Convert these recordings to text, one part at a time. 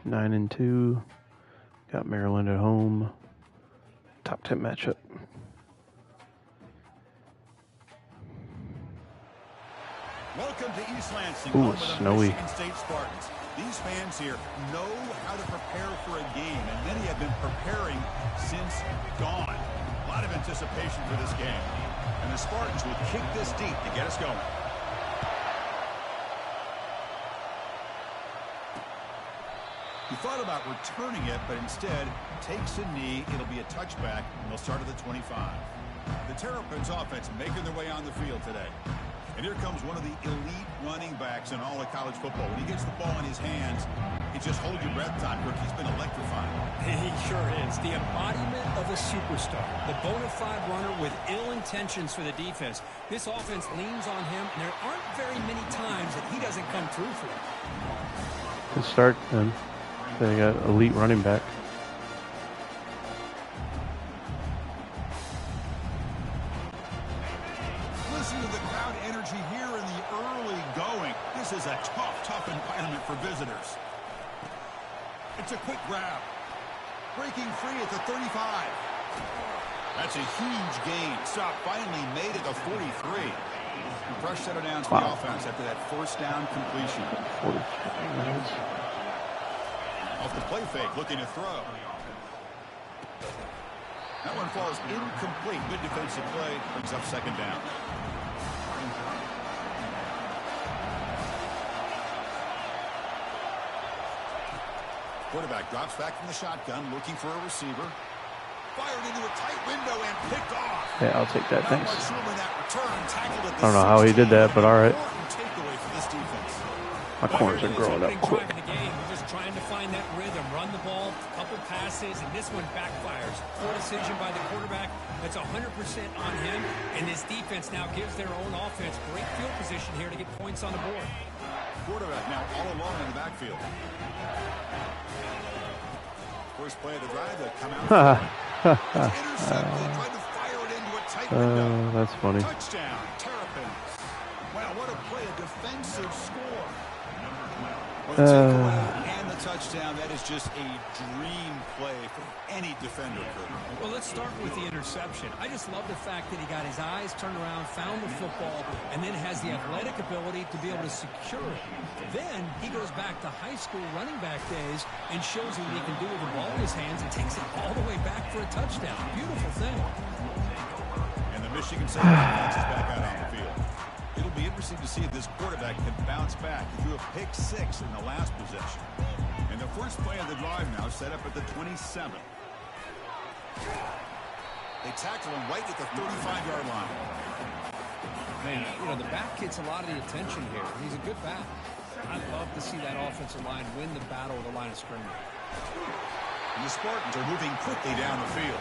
9-2. Got Maryland at home. Top 10 matchup. Welcome to East Lansing, ooh, home of the snowy. Michigan State Spartans. These fans here know how to prepare for a game, and many have been preparing since dawn. A lot of anticipation for this game. And the Spartans will kick this deep to get us going. He thought about returning it, but instead takes a knee. It'll be a touchback, and they'll start at the 25. The Terrapins offense making their way on the field today. And here comes one of the elite running backs in all of college football. When he gets the ball in his hands, he just holds your breath time. He's been electrifying. He sure is. The embodiment of a superstar. The bona fide runner with ill intentions for the defense. This offense leans on him, and there aren't very many times that he doesn't come through for it. Good start, then. They got elite running back. Listen to the crowd energy here in the early going. This is a tough environment for visitors. It's a quick grab. Breaking free at the 35. That's a huge gain. Stop finally made at the 43. Fresh set of downs for the offense after that first down completion. 45. Off the play fake, looking to throw. That one falls incomplete. Good defensive play. Brings up second down. Quarterback drops back from the shotgun, looking for a receiver. Fired into a tight window and picked off. Yeah, I'll take that. Thanks. I don't know how he did that, but all right. Takeaway for this defense. My corners are growing up quick. Just trying to find that rhythm, run the ball, a couple passes, and this one backfires. Poor decision by the quarterback. That's 100% on him, and this defense now gives their own offense great field position here to get points on the board. Quarterback now all alone in the backfield. First play of the drive, they'll come out. It's intercepted, tried to fire it into a tight window. That's funny. Touchdown, Terrapins. Wow, what a play, a defensive score. Well, the takeaway and the touchdown, that is just a dream play for any defender. Well, let's start with the interception. I just love the fact that he got his eyes turned around, found the football, and then has the athletic ability to be able to secure it. Then he goes back to high school running back days and shows you what he can do with the ball in his hands and takes it all the way back for a touchdown. Beautiful thing. And the Michigan State offense is back out on the field. It'll be interesting to see if this quarterback can bounce back. He threw a pick 6 in the last possession. And the first play of the drive now set up at the 27. They tackle him right at the 35-yard line. Man, you know, the back gets a lot of the attention here. He's a good back. I'd love to see that offensive line win the battle at the line of scrimmage. And the Spartans are moving quickly down the field.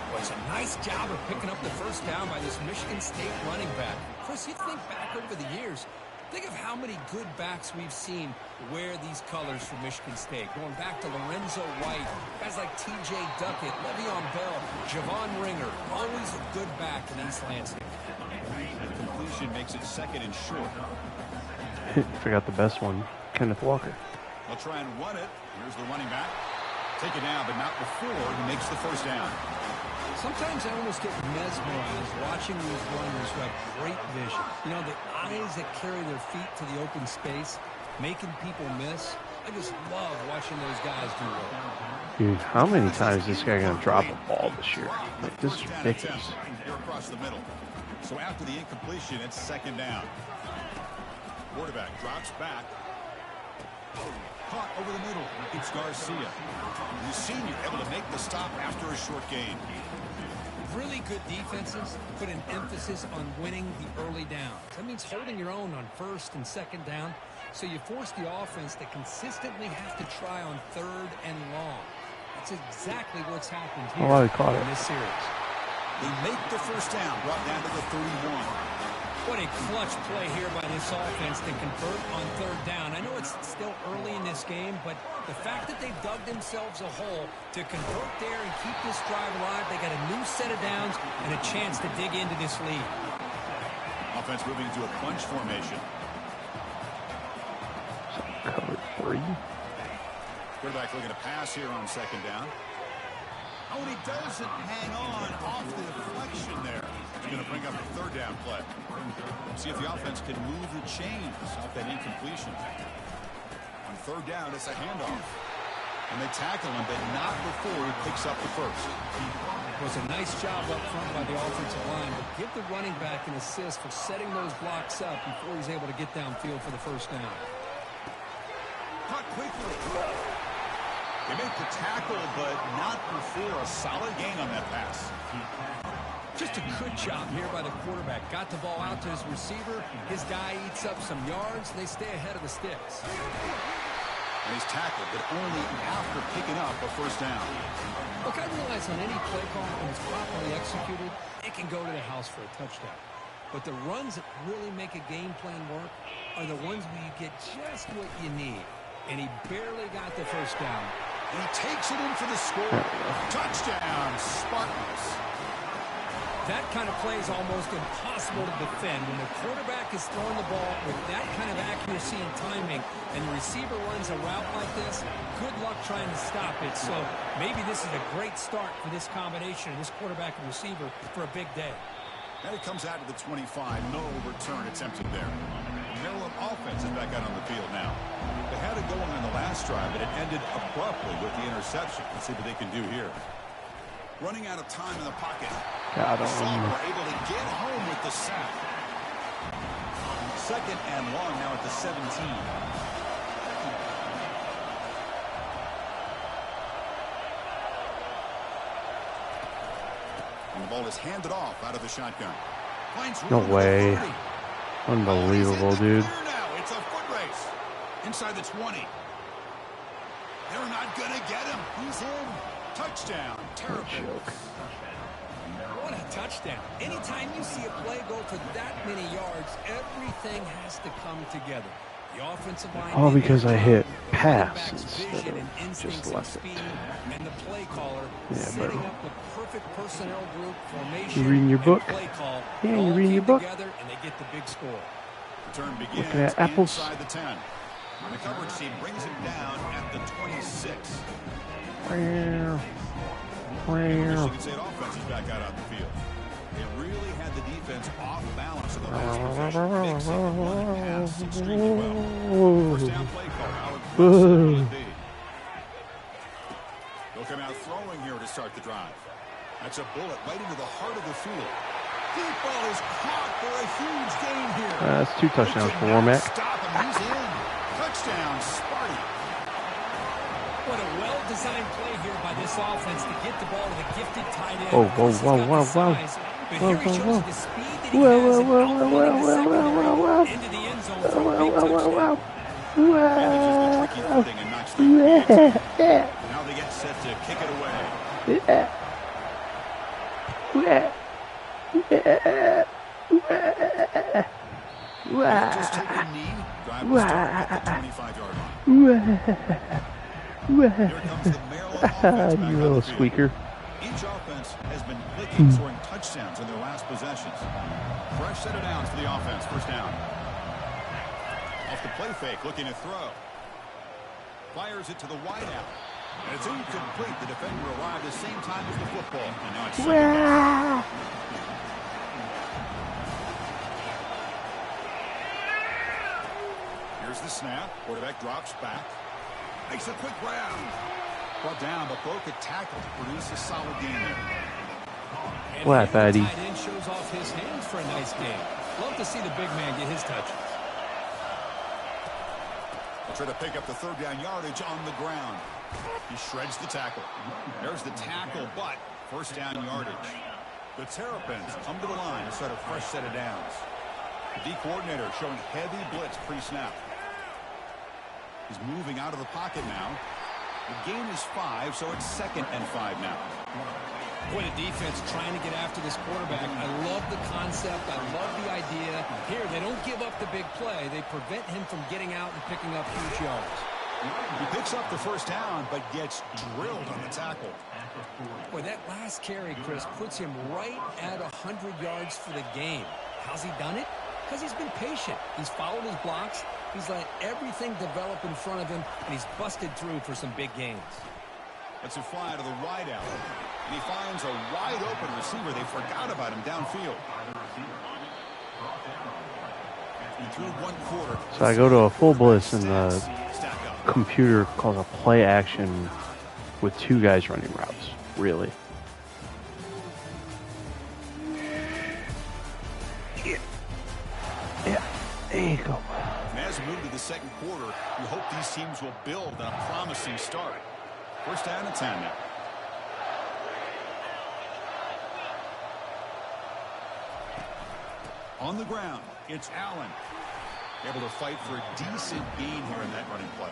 Well, it's a nice job of picking up the first down by this Michigan State running back. Chris, you think back over the years, think of how many good backs we've seen wear these colors for Michigan State. Going back to Lorenzo White, guys like T.J. Duckett, Le'Veon Bell, Javon Ringer, always a good back in East Lansing. The completion makes it second and short. Forgot the best one, Kenneth Walker. They'll try and run it. Here's the running back. Take it down, but not before he makes the first down. Sometimes I almost get mesmerized watching these runners who have great vision. You know, the eyes that carry their feet to the open space, making people miss. I just love watching those guys do it. Dude, how many times is this guy going to drop a ball this year? Like, this is ridiculous. Here across the middle. So after the incompletion, it's second down. Quarterback drops back. Caught over the middle. It's Garcia. The senior able to make the stop after a short gain. Really good defenses put an emphasis on winning the early downs. That means holding your own on first and second down, so you force the offense to consistently have to try on third and long. That's exactly what's happened here in this series. They make the first down, brought down to the 31. What a clutch play here by this offense to convert on third down. I know it's still early in this game, but the fact that they dug themselves a hole to convert there and keep this drive alive, they got a new set of downs and a chance to dig into this lead. Offense moving into a bunch formation. Cover 3. Quarterback looking to pass here on second down. Oh, and he doesn't hang on off the deflection there. He's going to bring up a third down play. See if the offense can move the chains off that incompletion. On third down, it's a handoff. And they tackle him, but not before he picks up the first. It was a nice job up front by the offensive line, but give the running back an assist for setting those blocks up before he's able to get downfield for the first down. Caught quickly. They make the tackle, but not before a solid gain on that pass. Just a good job here by the quarterback. Got the ball out to his receiver. His guy eats up some yards, and they stay ahead of the sticks. And he's tackled, but only after picking up a first down. Look, I realize on any play call, when it's properly executed, it can go to the house for a touchdown. But the runs that really make a game plan work are the ones where you get just what you need. And he barely got the first down. And he takes it in for the score. Touchdown, Spartans. That kind of play is almost impossible to defend. When the quarterback is throwing the ball with that kind of accuracy and timing, and the receiver runs a route like this, good luck trying to stop it. So maybe this is a great start for this combination, this quarterback and receiver, for a big day. And it comes out to the 25. No return attempted there. Maryland offense is back out on the field now. They had it going on the last drive, but it ended abruptly with the interception. Let's see what they can do here. Running out of time in the pocket. Got him. Saban able to get home with the sack. Second and long now at the 17. And the ball is handed off out of the shotgun. No way. Unbelievable, dude. It's a foot race. Inside the 20. They're not going to get him. He's in. Touchdown. Terrible. What a touchdown. Anytime you see a play go for that many yards, everything has to come together. The offensive line, All because I hit pass vision instead and of instincts just and left it. speed, and the play caller Yeah, setting bro. up the perfect personnel group formation. You reading your and book? Play call. Yeah, It you all reading your came book? together, and they get the big score. Return begins Looking at apples. inside the 10. The coverage team brings him down at the 26. Michigan State offense is back out on the field. They really had the defense off balance in the last possession, mixing the run and pass extremely well. First down play call. How aggressive will it be? They'll come out throwing here to start the drive. That's a bullet right into the heart of the field. Deep ball is caught for a huge gain here. That's 2 touchdowns for Warmack. Stop him. He's in. Touchdown, Sparty. What a well-designed play here by this offense to get the ball to the gifted tight end. Oh, Of course, whoa, he's got whoa, the whoa, size, but whoa, here he whoa, shows whoa. the speed that he Whoa, has whoa, in whoa, outrunning whoa, the whoa, secondary whoa, whoa. into the end zone for a big touchdown. Manages the tricky footing and knocks the Now they get set to kick it away. Just take a knee. Drive will start at the 25-yard line. Here comes the Maryland offense back You on little the field. squeaker. Each offense has been clicking, scoring touchdowns in their last possessions. Fresh set of downs for the offense. First down. Off the play fake, looking to throw. Fires it to the wideout. And it's incomplete. The defender arrived at the same time as the football. And now it's second down. Here's the snap. Quarterback drops back. Makes a quick grab. Brought down, but broke a tackle to produce a solid gain there. What, Fatty? Tight end shows off his hands for a nice game. Love to see the big man get his touches. They'll try to pick up the third down yardage on the ground. He shreds the tackle. There's the tackle, but first down yardage. The Terrapins come to the line to start a fresh set of downs. The D coordinator showing heavy blitz pre-snap. He's moving out of the pocket now. The gain is 5, so it's 2nd and 5 now. Boy, the defense trying to get after this quarterback. I love the concept. I love the idea. Here, they don't give up the big play. They prevent him from getting out and picking up huge yards. He picks up the first down, but gets drilled on the tackle. Boy, that last carry, Chris, puts him right at 100 yards for the game. How's he done it? Because he's been patient. He's followed his blocks. He's let everything develop in front of him, and he's busted through for some big gains. It's a fly to the wide out. And he finds a wide-open receiver. They forgot about him downfield. He threw 1 quarter. So I go to a full bliss, and the computer calls a play action with 2 guys running routes. Really? Yeah. There you go. And as we move to the second quarter, you hope these teams will build on a promising start. First down and 10 now. On the ground, it's Allen. Able to fight for a decent gain here in that running play.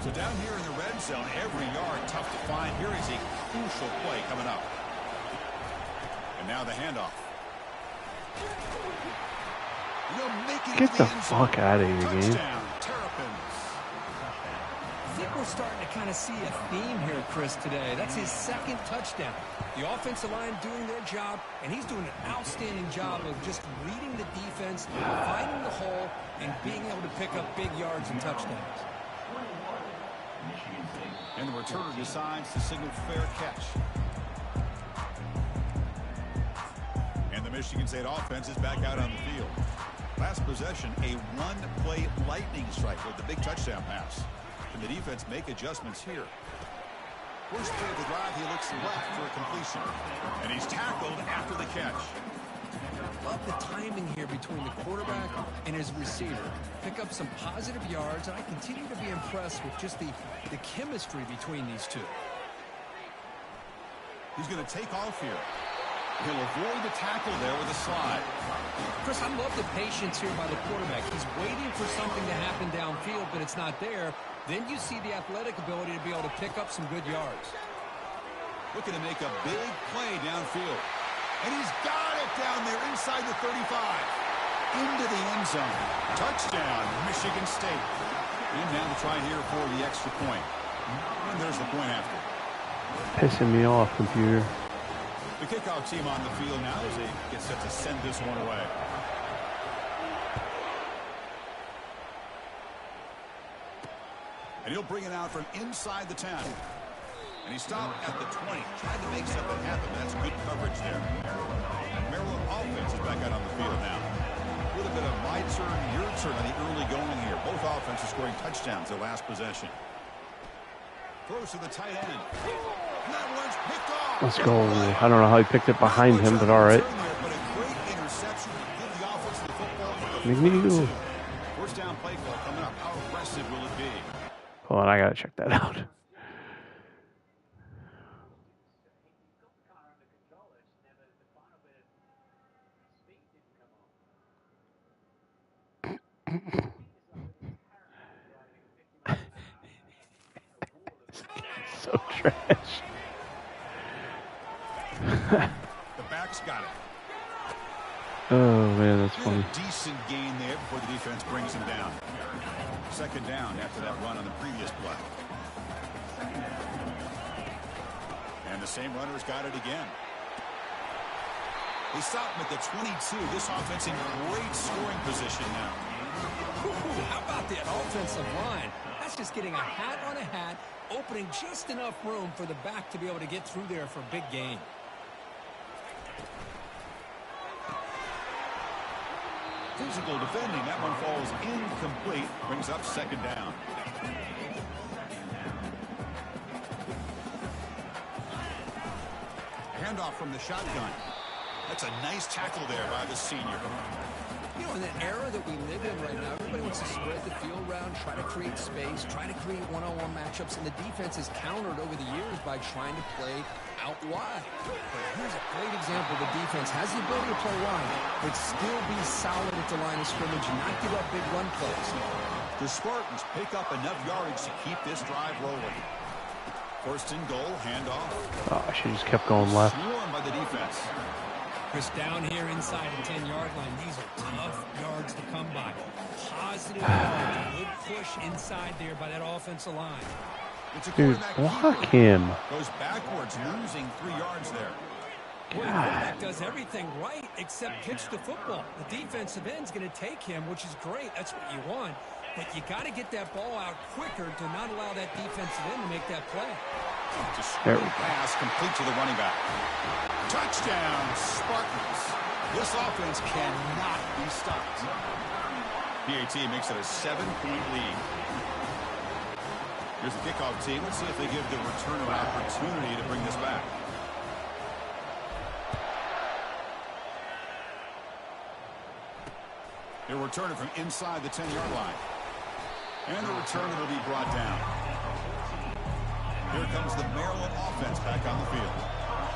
So down here in the red zone, every yard tough to find. Here is a crucial play coming up. And now the handoff. Get the fuck out of here, game. I think we're starting to kind of see a theme here, Chris, today. That's his 2nd touchdown. The offensive line doing their job, and he's doing an outstanding job of just reading the defense, finding the hole, and being able to pick up big yards and touchdowns. And the returner decides to signal fair catch. And the Michigan State offense is back out on the field. Last possession, a 1-play lightning strike with the big touchdown pass. Can the defense make adjustments here? First play of the drive, he looks left for a completion. And he's tackled after the catch. Love the timing here between the quarterback and his receiver. Pick up some positive yards, and I continue to be impressed with just the chemistry between these two. He's going to take off here. He'll avoid the tackle there with a slide. Chris, I love the patience here by the quarterback. He's waiting for something to happen downfield, but it's not there. Then you see the athletic ability to be able to pick up some good yards. Looking to make a big play downfield. And he's got it down there inside the 35. Into the end zone. Touchdown, Michigan State. And now to try here for the extra point. And there's the point after. Pissing me off, computer. The kickoff team on the field now as they get set to send this one away. And he'll bring it out from inside the 10. And he stopped at the 20. Tried to make something happen. That's good coverage there. Maryland offense is back out on the field now. A little bit of my turn, your turn on the early going here. Both offenses scoring touchdowns their last possession. Throws to the tight end. And that one's picked off. Let's go. I don't know how he picked it behind him, but all right. First down play call coming up. How aggressive will it be? Hold on, I gotta check that out. So trash. The back's got it. Oh man, that's funny. Decent gain there before the defense brings him down. Second down after that run on the previous play. And the same runner's got it again. They stop him at the 22. This offense in great scoring position now. Ooh, how about that offensive line? That's just getting a hat on a hat, opening just enough room for the back to be able to get through there for a big gain. Physical defending. That one falls incomplete. Brings up second down. Handoff from the shotgun. That's a nice tackle there by the senior. You know, in the era that we live in right now, everybody wants to spread the field around, try to create space, try to create one-on-one matchups, and the defense has countered over the years by trying to play out wide. But here's a great example. The defense has the ability to play wide, but still be solid at the line of scrimmage and not give up big run plays. The Spartans pick up enough yardage to keep this drive rolling. First and goal, handoff. Oh, I should just kept going left. Swarmed by the defense. Chris, down here inside the 10-yard line, these are tough yards to come by. Positive yards, good push inside there by that offensive line. It's a Dude, block him. Goes backwards, losing 3 yards there. Well, the quarterback does everything right except pitch the football. The defensive end's going to take him, which is great. That's what you want. But you got to get that ball out quicker to not allow that defensive end to make that play. Just straight pass complete to the running back. Touchdown, Spartans. This offense cannot be stopped. PAT makes it a 7-point lead. Here's the kickoff team. Let's see if they give the returner an opportunity to bring this back. They'll return it from inside the 10-yard line. And the returner will be brought down. Here comes the Maryland offense back on the field.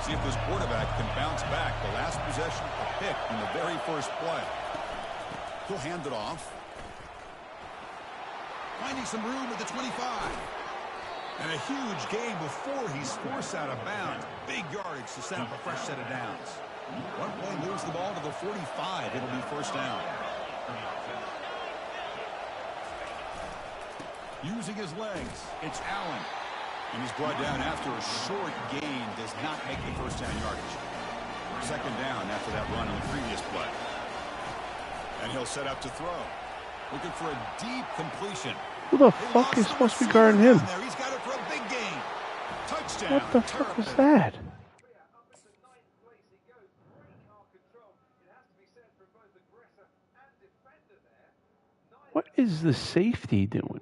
See if this quarterback can bounce back. The last possession, a pick in the very first play. He'll hand it off. Finding some room at the 25. And a huge gain before he's forced out of bounds. Big yardage to set up a fresh set of downs. 1 point moves the ball to the 45. It'll be first down. Using his legs, it's Allen. And he's brought down after a short gain. Does not make the first down yardage. Second down after that run in the previous play. And he'll set up to throw. Looking for a deep completion. Who the fuck is supposed to be guarding him? He's got it for a big gain. Touchdown. What the fuck was that? What is the safety doing?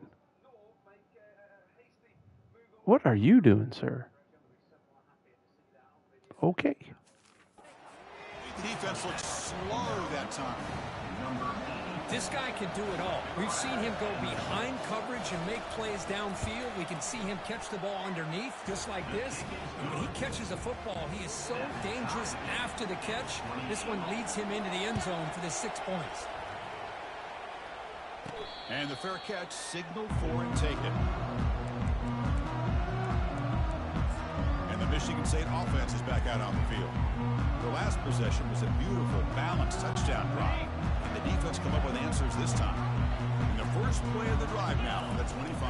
What are you doing, sir? Okay. The defense looks slow that time. This guy can do it all. We've seen him go behind coverage and make plays downfield. We can see him catch the ball underneath, just like this. And when he catches a football, he is so dangerous after the catch. This one leads him into the end zone for the 6 points. And the fair catch signaled for and taken. And the Michigan State offense is back out on the field. The last possession was a beautiful, balanced touchdown drive. And the defense come up with answers this time. In the first play of the drive now on the 25.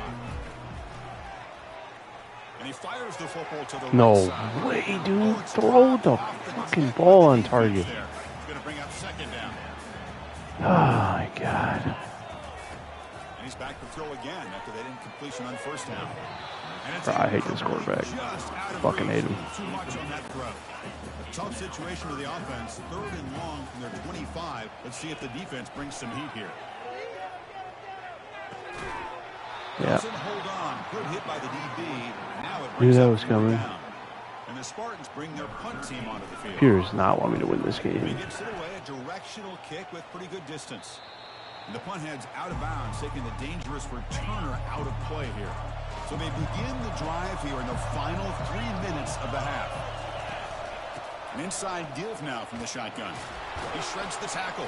And he fires the football to the right side. No way, dude. Throw the fucking ball on target. He's going to bring up second down. Oh, my God. And he's back to throw again after that incompletion on first down. I hate this quarterback. Fucking hate him. Too much on that throw. A tough situation for the offense. 3rd and long from their 25. Let's see if the defense brings some heat here. Yeah. Doesn't hold on. Good hit by the DB. Now it Knew brings that up was third coming. down. And the Spartans bring their punt team onto the field. Peter does not want me to win this He game. gets it away, a directional kick with pretty good distance. And the punt heads out of bounds, taking the dangerous returner out of play here. So they begin the drive here in the final 3 minutes of the half. An inside give now from the shotgun. He shreds the tackle.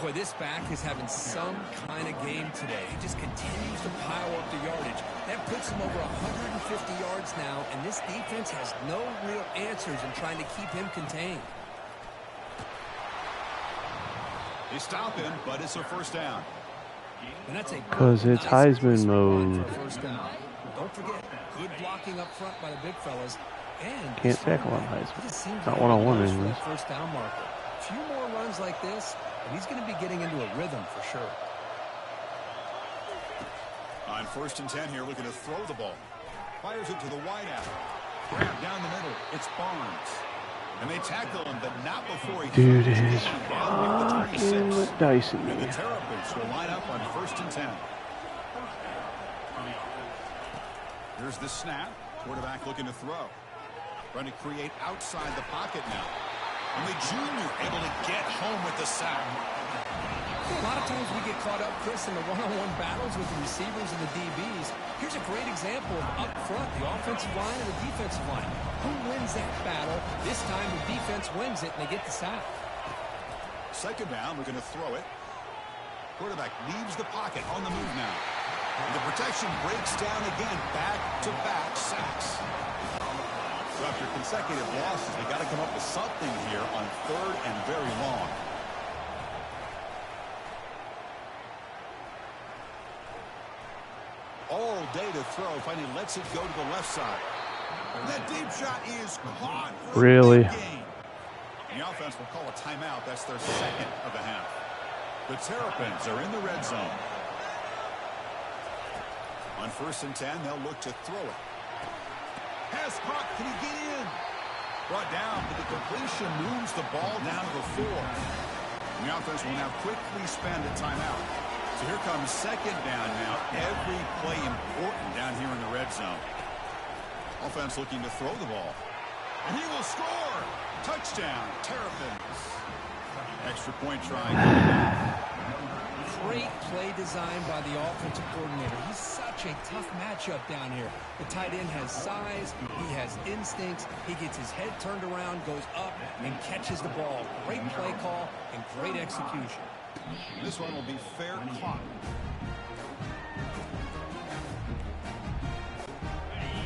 Boy, this back is having some kind of game today. He just continues to pile up the yardage. That puts him over 150 yards now, and this defense has no real answers in trying to keep him contained. They stop him, but it's a first down. And that's a 'Cause it's Heisman mode. First down. Don't forget, good blocking up front by the big fellas. And Can't tackle on he Heisman. just seems Not like one-on-one he goes for anyways. that first down marker. A few more runs like this, and he's going to be getting into a rhythm for sure. On 1st and 10 here, looking to throw the ball. Fires it to the wideout. Grab down the middle. It's Barnes. And they tackle him, but not before he... Dude is fucking dicing And the me. Terrapins will line up on 1st and 10. Here's the snap. Quarterback looking to throw. Trying to create outside the pocket now. And the junior able to get home with the sack. A lot of times we get caught up, Chris, in the one-on-one battles with the receivers and the DBs. Here's a great example of up front, the offensive line and the defensive line. Who wins that battle? This time the defense wins it, and they get the sack. Second down, we're going to throw it. Quarterback leaves the pocket on the move now. And the protection breaks down again. Back-to-back sacks. So after consecutive losses, they got to come up with something here on 3rd and very long. All day to throw. Finally lets it go to the left side. That deep shot is caught. Really? The offense will call a timeout. That's their second of the half. The Terrapins are in the red zone. On 1st and 10, they'll look to throw it. Pass caught. Can he get in? Brought down, but the completion moves the ball down to the 4. And the offense will now quickly spend a timeout. So here comes 2nd down now. Every play important down here in the red zone. Offense looking to throw the ball. And he will score. Touchdown, Terrapins. Extra point try. Great play design by the offensive coordinator. He's such a tough matchup down here. The tight end has size. He has instincts. He gets his head turned around, goes up, and catches the ball. Great play call and great execution. This one will be fair caught.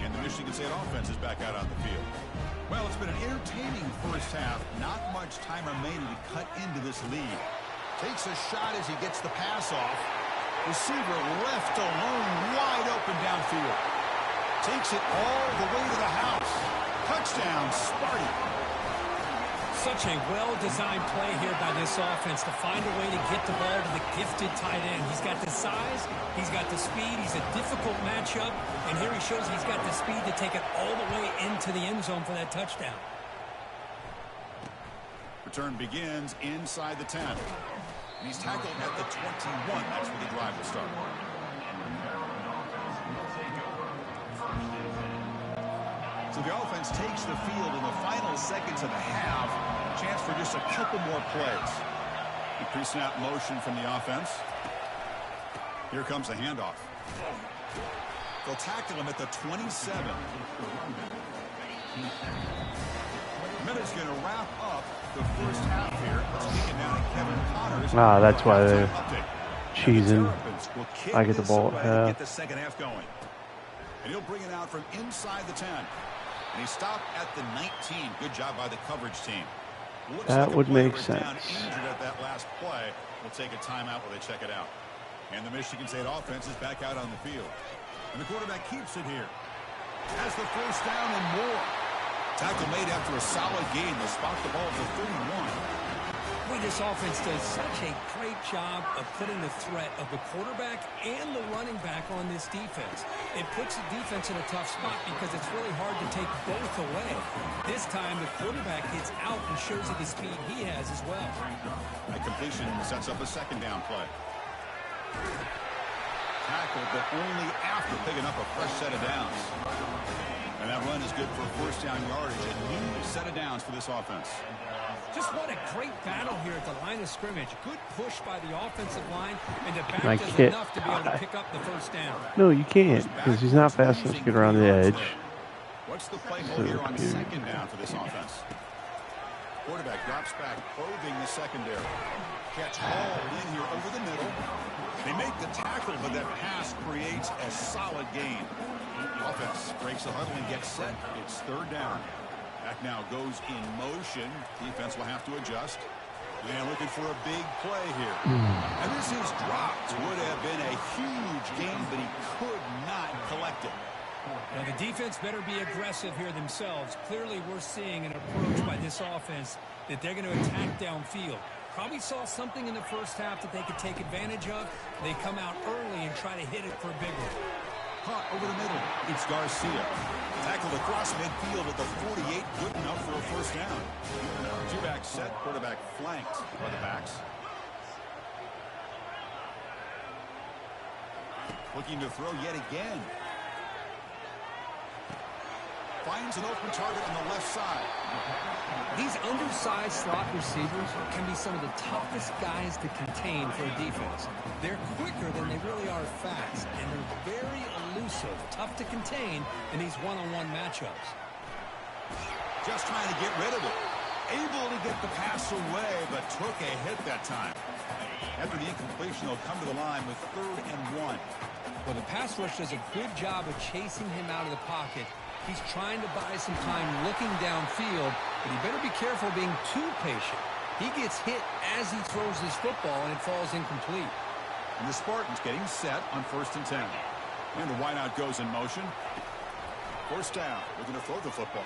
And the Michigan State offense is back out on the field. Well, it's been an entertaining first half. Not much time remaining to cut into this lead. Takes a shot as he gets the pass off. Receiver left alone, wide open downfield. Takes it all the way to the house. Touchdown, Sparty. Such a well-designed play here by this offense to find a way to get the ball to the gifted tight end. He's got the size, he's got the speed, he's a difficult matchup, and here he shows he's got the speed to take it all the way into the end zone for that touchdown. Return begins inside the 10. And he's tackled at the 21. That's where the drive will start. So the offense takes the field in the final seconds of the half. Chance for just a couple more plays. The pre-snap motion from the offense. Here comes the handoff. They'll tackle him at the 27. Minute's going to wrap up the first half here. Taking down Kevin Connors. Ah, that's why they're cheesing. I get the ball at half. Get the second half going. And he'll bring it out from inside the 10. And he stopped at the 19. Good job by the coverage team. Looks that like would make sense. Injured at that last play. We'll take a timeout while they check it out. And the Michigan State offense is back out on the field. And the quarterback keeps it here. Has the first down and more. Tackle made after a solid gain. They'll spot the ball at the 31. Boy, this offense does such a great job of putting the threat of the quarterback and the running back on this defense. It puts the defense in a tough spot because it's really hard to take both away. This time, the quarterback gets out and shows you the speed he has as well. That completion sets up a second down play. Tackled, but only after picking up a fresh set of downs. And that run is good for first down yardage. A new set of downs for this offense. Just what a great battle here at the line of scrimmage. Good push by the offensive line, and the back does enough to be able to pick up the first down. No, you can't, because he's not fast enough to get around the edge. What's the play call here on second down for this offense? Quarterback drops back, probing the secondary. Catch hauled in here over the middle. They make the tackle, but that pass creates a solid gain. Offense breaks the huddle and gets set. It's third down. Back now goes in motion. Defense will have to adjust. And looking for a big play here. And this is dropped. Would have been a huge gain, but he could not collect it. Now the defense better be aggressive here themselves. Clearly we're seeing an approach by this offense that they're going to attack downfield. Probably saw something in the first half that they could take advantage of. They come out early and try to hit it for a big one. Caught over the middle. It's Garcia. Tackled across midfield at the 48. Good enough for a first down. Two-back set. Quarterback flanked by the backs. Looking to throw yet again. Finds an open target on the left side. These undersized slot receivers can be some of the toughest guys to contain for a defense. They're quicker than they really are fast, and they're very elusive, tough to contain in these one-on-one matchups. Just trying to get rid of it. Able to get the pass away, but took a hit that time. After the incompletion, they'll come to the line with 3rd and 1. Well, the pass rush does a good job of chasing him out of the pocket. He's trying to buy some time looking downfield, but he better be careful being too patient. He gets hit as he throws his football, and it falls incomplete. And the Spartans getting set on 1st and 10. And the wideout goes in motion. First down. We're going to throw the football.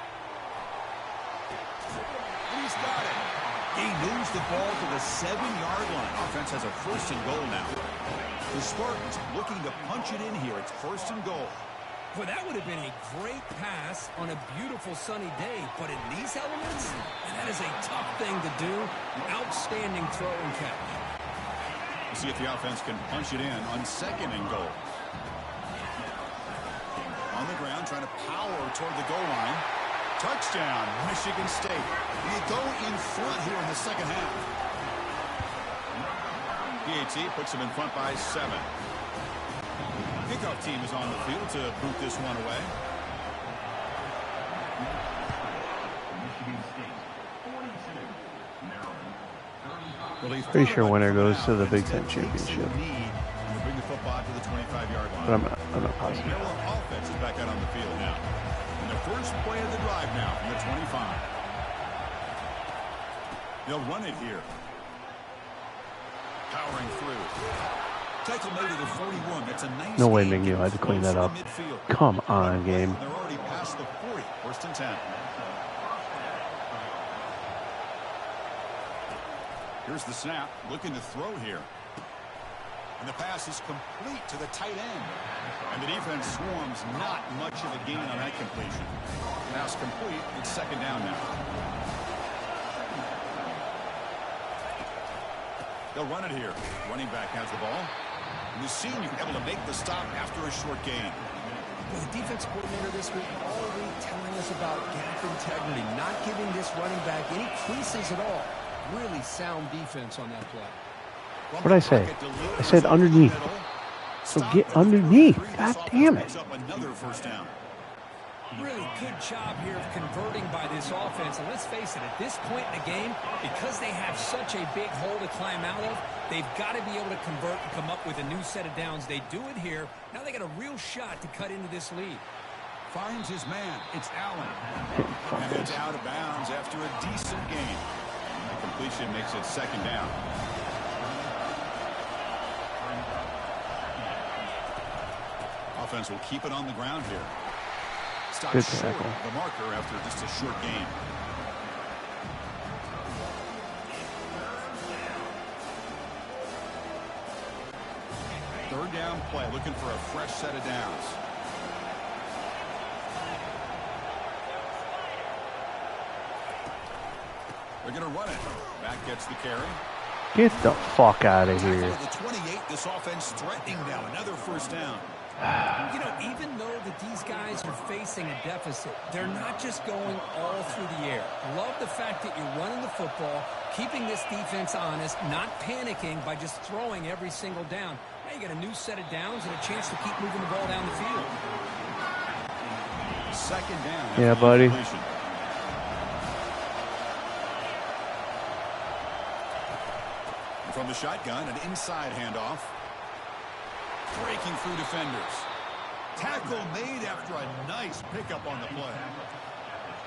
And he's got it. He moves the ball to the 7-yard line. Offense has a 1st and goal now. The Spartans looking to punch it in here. It's 1st and goal. Well, that would have been a great pass on a beautiful sunny day, but in these elements, that is a tough thing to do. An outstanding throw and catch. We'll see if the offense can punch it in on 2nd and goal. On the ground, trying to power toward the goal line. Touchdown, Michigan State. We go in front here in the second half. PAT puts them in front by 7. Kickoff team is on the field to boot this one away. Pretty sure winner goes to the Big Ten championship. Bring the football to the 25-yard line. But I'm not positive. Maryland offense is back out on the field now. And the first play of the drive now from the 25. They'll run it here. Powering through. Tackle made to the 41. That's a nice. No way McNeil had to clean that up. Come on, game. They're already past the 40. 1st and 10. Here's the snap. Looking to throw here. And the pass is complete to the tight end. And the defense swarms. Not much of a gain on that completion. Pass complete. It's 2nd down now. They'll run it here. Running back has the ball. And the senior able to make the stop after a short gain. Well, the defense coordinator this week all week telling us about gap integrity, not giving this running back any creases at all. Really sound defense on that play. What did I say? I said underneath. So get underneath. God damn it. Another 1st down. Really good job here of converting by this offense. And let's face it, at this point in the game, because they have such a big hole to climb out of, they've got to be able to convert and come up with a new set of downs. They do it here. Now they got a real shot to cut into this lead. Finds his man. It's Allen. And it's out of bounds after a decent gain. The completion makes it 2nd down. Offense will keep it on the ground here. Good Stops short tackle. of the marker after just a short gain. Third down play, looking for a fresh set of downs. They're going to run it. Back gets the carry. Get the fuck out of here. The 28, this offense threatening now. Another 1st down. You know, even though that these guys are facing a deficit, they're not just going all through the air. Love the fact that you're running the football, keeping this defense honest, not panicking by just throwing every single down. Now you got a new set of downs and a chance to keep moving the ball down the field. 2nd down. Yeah, buddy. From the shotgun, an inside handoff. Breaking through defenders. Tackle made after a nice pickup on the play.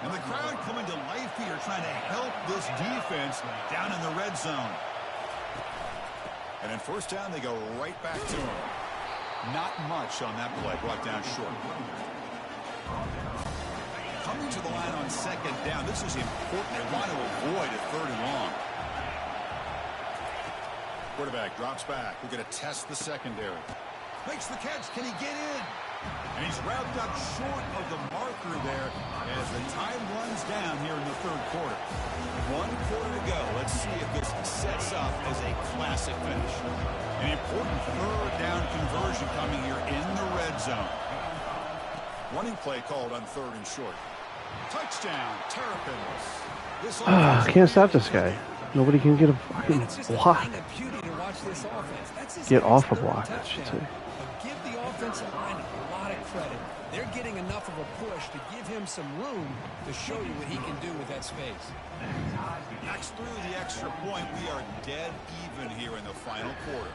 And the crowd coming to life here trying to help this defense down in the red zone. And in 1st down, they go right back to him. Not much on that play, brought down short. Coming to the line on 2nd down. This is important. They want to avoid a 3rd and long. Quarterback drops back. We're going to test the secondary. Makes the catch. Can he get in? And he's wrapped up short of the marker there as the time runs down here in the 3rd quarter. 1 quarter to go. Let's see if this sets up as a classic finish. An important 3rd down conversion coming here in the red zone. Running play called on 3rd and short. Touchdown, Terrapins. Can't stop this guy. Nobody can get a fucking block. Get off a block, I should say. Give the offensive line a lot of credit. They're getting enough of a push to give him some room to show you what he can do with that space. Knocks through the extra point. We are dead even here in the final quarter.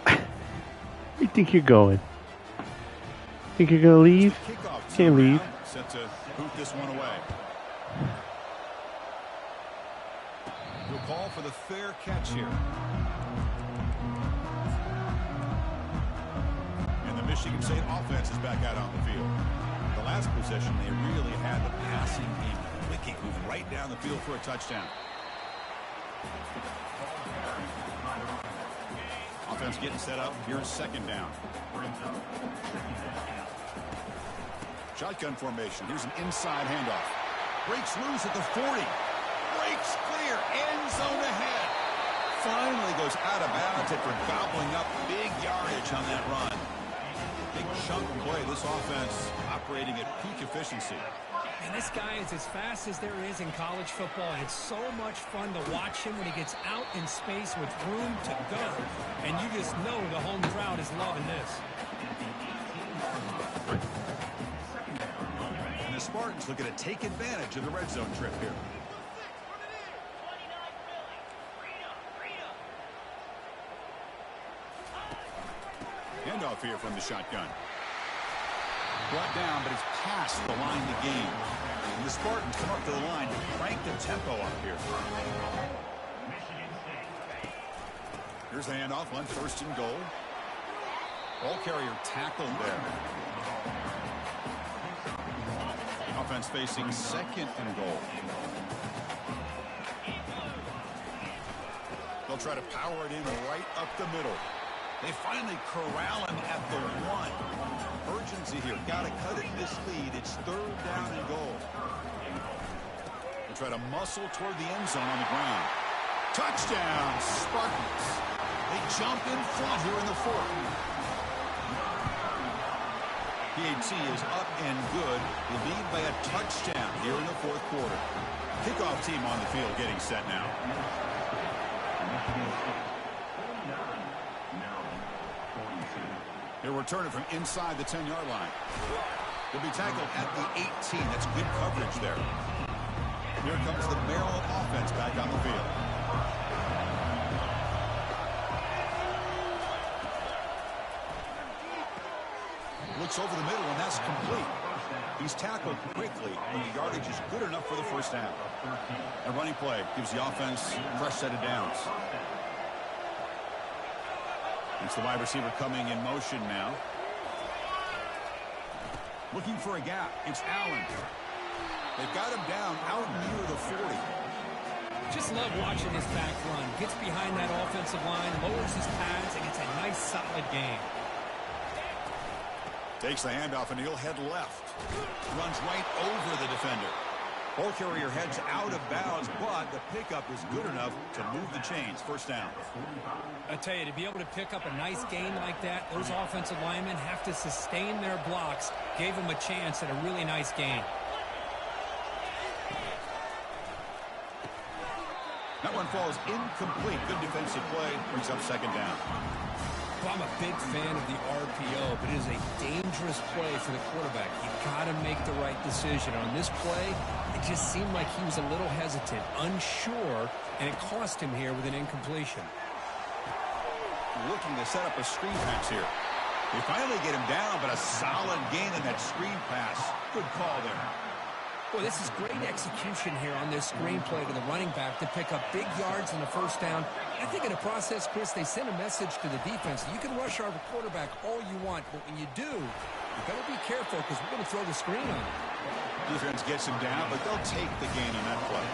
Where do you think you're going? Think you're gonna leave? Can't leave. Set to boot this one away. We'll call for the fair catch here. And the Michigan State offense is back out on the field. The last possession, they really had the passing game clicking, moved right down the field for a touchdown. Offense getting set up. Here's second down. Shotgun formation. Here's an inside handoff. Breaks loose at the 40. Breaks clear. End zone ahead. Finally goes out of bounds after gobbling up big yardage on that run. Big chunk play. This offense operating at peak efficiency. And this guy is as fast as there is in college football, and it's so much fun to watch him when he gets out in space with room to go. And you just know the home crowd is loving this. And the Spartans looking to take advantage of the red zone trip here. Handoff here from the shotgun. Brought down, but it's past the line to gain. And the Spartans come up to the line to crank the tempo up here. Here's the handoff on first and goal. Ball carrier tackled there. Offense facing second and goal. They'll try to power it in right up the middle. They finally corral him at the 1. Urgency here. Got to cut it in this lead. It's third down and goal. They try to muscle toward the end zone on the ground. Touchdown, Spartans. They jump in front here in the fourth. PAT is up and good. They lead by a touchdown here in the fourth quarter. Kickoff team on the field getting set now. They're returning from inside the 10-yard line. They'll be tackled at the 18. That's good coverage there. Here comes the Maryland offense back on the field. Looks over the middle, and that's complete. He's tackled quickly, and the yardage is good enough for the first down. A running play gives the offense a fresh set of downs. It's the wide receiver coming in motion now. Looking for a gap. It's Allen. They've got him down out near the 40. Just love watching his back run. Gets behind that offensive line, lowers his pads, and it's a nice, solid game. Takes the handoff, and he'll head left. Runs right over the defender. Ball carrier heads out of bounds, but the pickup is good enough to move the chains. First down. I tell you, to be able to pick up a nice gain like that, those offensive linemen have to sustain their blocks. Gave them a chance at a really nice gain. That one falls incomplete. Good defensive play. Brings up second down. Well, I'm a big fan of the RPO, but it is a dangerous play for the quarterback. You got to make the right decision. On this play, it just seemed like he was a little hesitant, unsure, and it cost him here with an incompletion. Looking to set up a screen pass here. They finally get him down, but a solid gain in that screen pass. Good call there. Boy, this is great execution here on this screen play to the running back to pick up big yards in the first down. I think in the process, Chris, they send a message to the defense. You can rush our quarterback all you want, but when you do, you better be careful because we're going to throw the screen on him. Defense gets him down, but they'll take the gain on that play.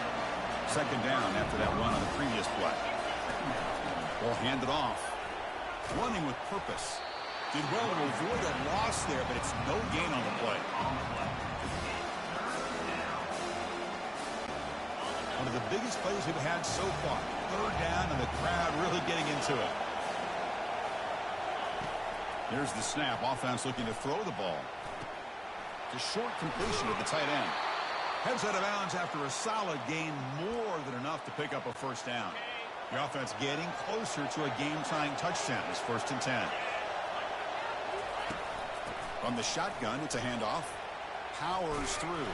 Second down after that run on the previous play. Ball handed off. Running with purpose. Did well to avoid a loss there, but it's no gain on the play. One of the biggest plays we've had so far. Third down, and the crowd really getting into it. Here's the snap. Offense looking to throw the ball. It's a short completion at the tight end. Heads out of bounds after a solid gain, more than enough to pick up a first down. The offense getting closer to a game-tying touchdown. It's first and 10. From the shotgun, it's a handoff. Powers through.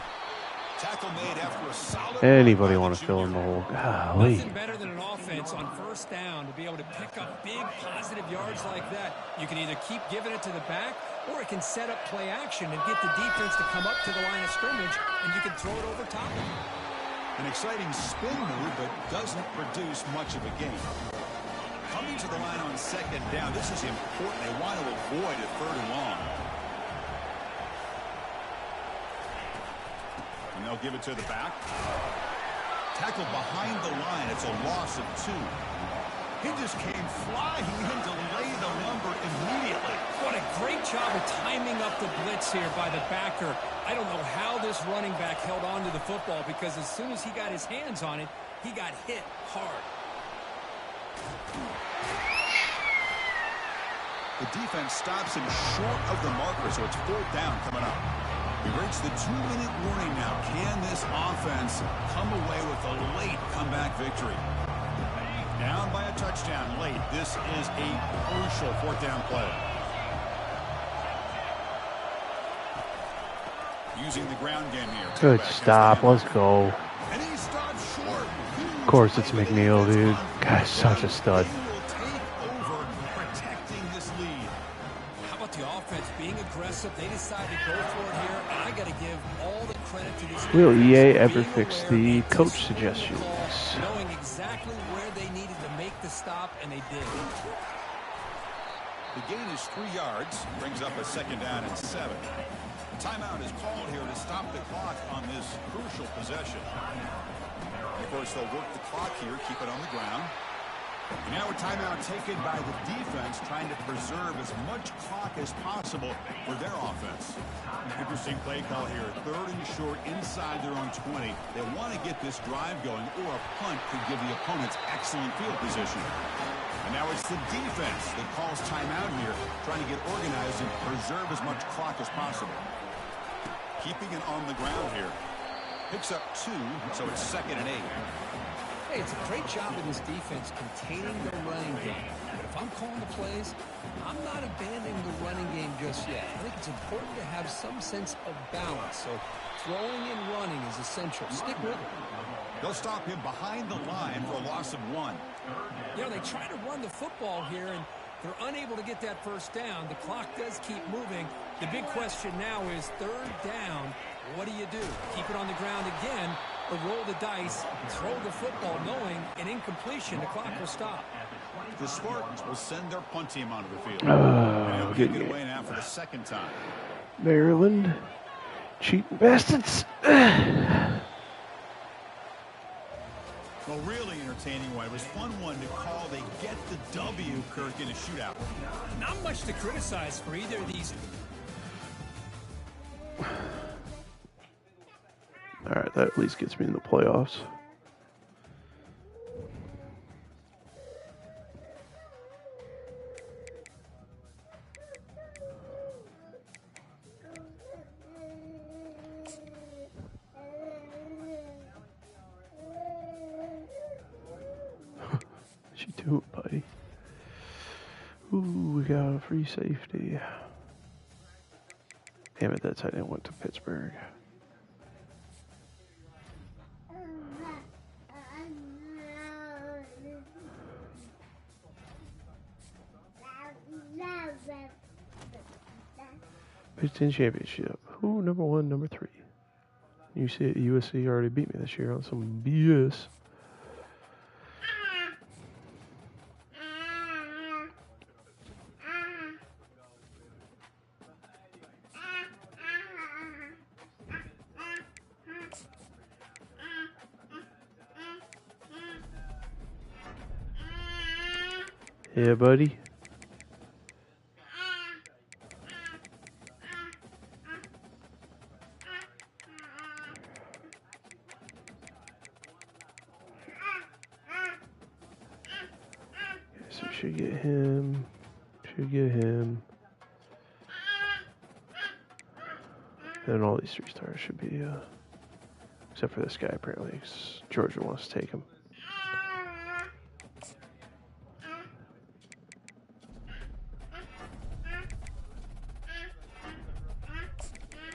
Tackle made after a solid. Anybody want to fill in the hole? Golly. Nothing better than an offense on first down to be able to pick up big positive yards like that. You can either keep giving it to the back, or it can set up play action and get the defense to come up to the line of scrimmage, and you can throw it over top of them. An exciting spin move, but doesn't produce much of a gain. Coming to the line on second down. This is important. They want to avoid a third and long. And they'll give it to the back. Tackled behind the line. It's a loss of 2. He just came flying in to lay the number immediately. What a great job of timing up the blitz here by the backer. I don't know how this running back held on to the football, because as soon as he got his hands on it, he got hit hard. The defense stops him short of the marker, so it's 4th down coming up. We reach the 2-minute warning now. Can this offense come away with a late comeback victory? Down by a touchdown late. This is a crucial 4th down play. Using the ground game here. Good stop. Let's go. And he stopped short. Of course, it's McNeil, dude. Guy's such a stud. He will take over protecting this lead. How about the offense being aggressive? They decided to go for it here, and I got to give all the credit to this. Will EA ever fix the coach suggestions? Knowing exactly where they needed to make the stop, and they did. The gain is 3 yards. Brings up a 2nd down and 7. Timeout is called here to stop the clock on this crucial possession. Of course, they'll work the clock here, keep it on the ground. And now a timeout taken by the defense, trying to preserve as much clock as possible for their offense. Interesting play call here. 3rd and short inside their own 20. They want to get this drive going, or a punt could give the opponents excellent field position. And now it's the defense that calls timeout here, trying to get organized and preserve as much clock as possible. Keeping it on the ground here. Picks up 2, so it's 2nd and 8. Hey, it's a great job of this defense containing the running game. But if I'm calling the plays, I'm not abandoning the running game just yet. I think it's important to have some sense of balance. So throwing and running is essential. Stick with it. They'll stop him behind the line for a loss of 1. You know, they try to run the football here, and they're unable to get that 1st down. The clock does keep moving. The big question now is 3rd down. What do you do? Keep it on the ground again, or roll the dice, throw the football, knowing an incompletion, the clock will stop. The Spartans will send their punt team onto the field. Oh, They'll good kick it game. away now for the 2nd time. Maryland. Cheating bastards. Well, really entertaining one. It was fun one to call. They get the W, Kirk, in a shootout. Not much to criticize for either of these. All right, that at least gets me in the playoffs. What you doing, buddy? Ooh, we got a free safety. Damn it, that tight end went to Pittsburgh. Big Ten Championship. Ooh, number 1, number 3. You see it, USC already beat me this year on some BS. Yeah, buddy. So should get him. Should get him. And all these 3-stars should be, except for this guy apparently, 'cause Georgia wants to take him.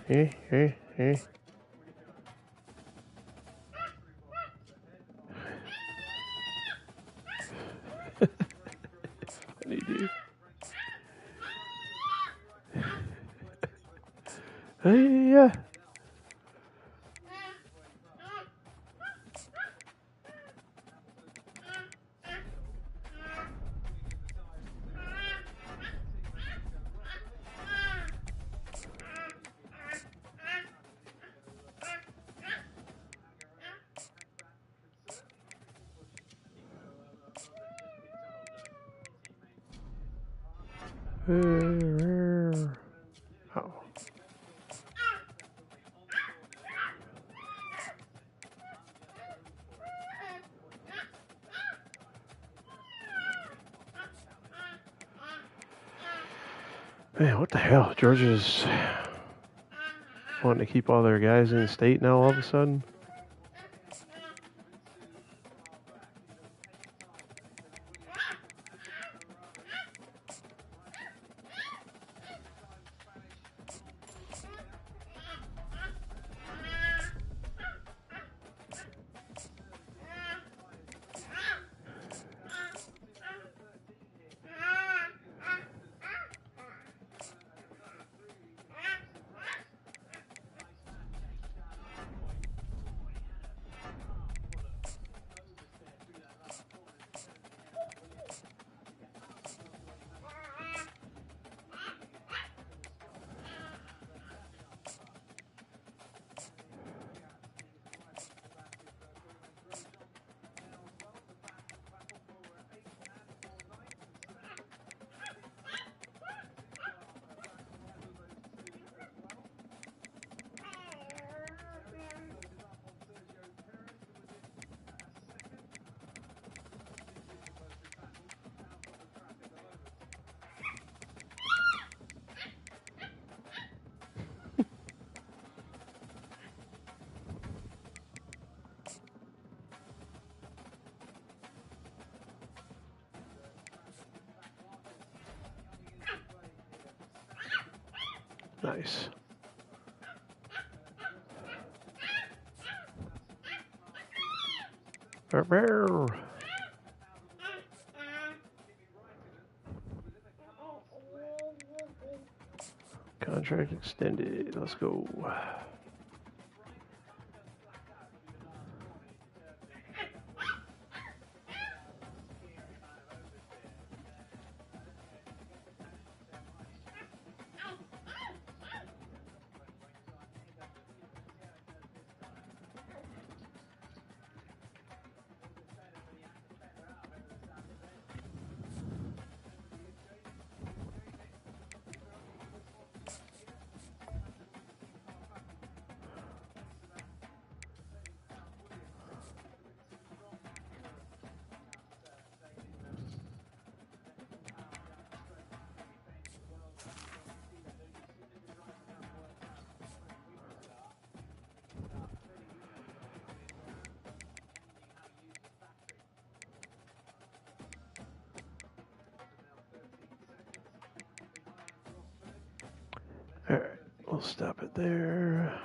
Hey. Funny dude. Hey, yeah. Oh. Man, what the hell? Georgia's wanting to keep all their guys in state now all of a sudden? Nice. Contract extended. Let's go. All right, we'll stop it there.